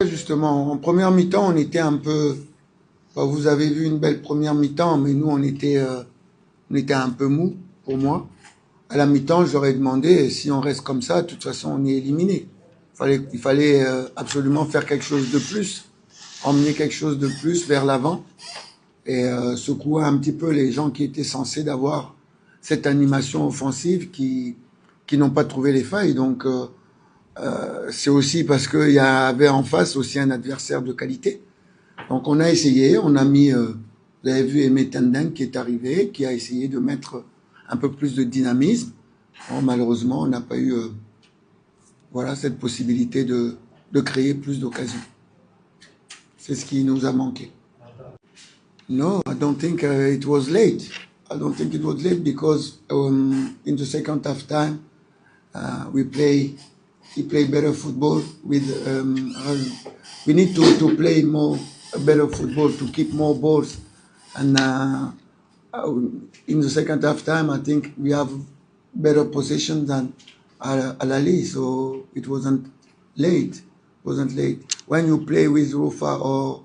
Justement, en première mi-temps, on était un peu. Vous avez vu une belle première mi-temps, mais nous, on était un peu mou, pour moi. À la mi-temps, je leur ai demandé si on reste comme ça, de toute façon, on est éliminé. Il fallait absolument faire quelque chose de plus, emmener quelque chose de plus vers l'avant et secouer un petit peu les gens qui étaient censés d'avoir cette animation offensive qui n'ont pas trouvé les failles. Donc, c'est aussi parce qu'il y avait en face aussi un adversaire de qualité. Donc on a essayé, on a mis, vous avez vu Aimé Tenden qui est arrivé, qui a essayé de mettre un peu plus de dynamisme. Bon, malheureusement, on n'a pas eu voilà, cette possibilité de créer plus d'occasions. C'est ce qui nous a manqué. No, I don't think it was late. I don't think it was late because in the second half time we play better football with we need to play more better football to keep more balls and in the second half time I think we have better possession than Al Ali, so it wasn't late when you play with Rufa or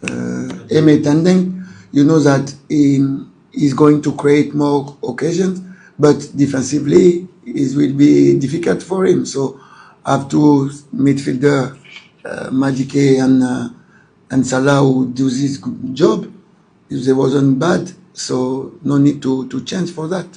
Aimé Tandeng, you know that he's going to create more occasions, but defensively it will be difficult for him. So have two midfielder, Madike and Salah, who do this job. If they wasn't bad, so no need to change for that.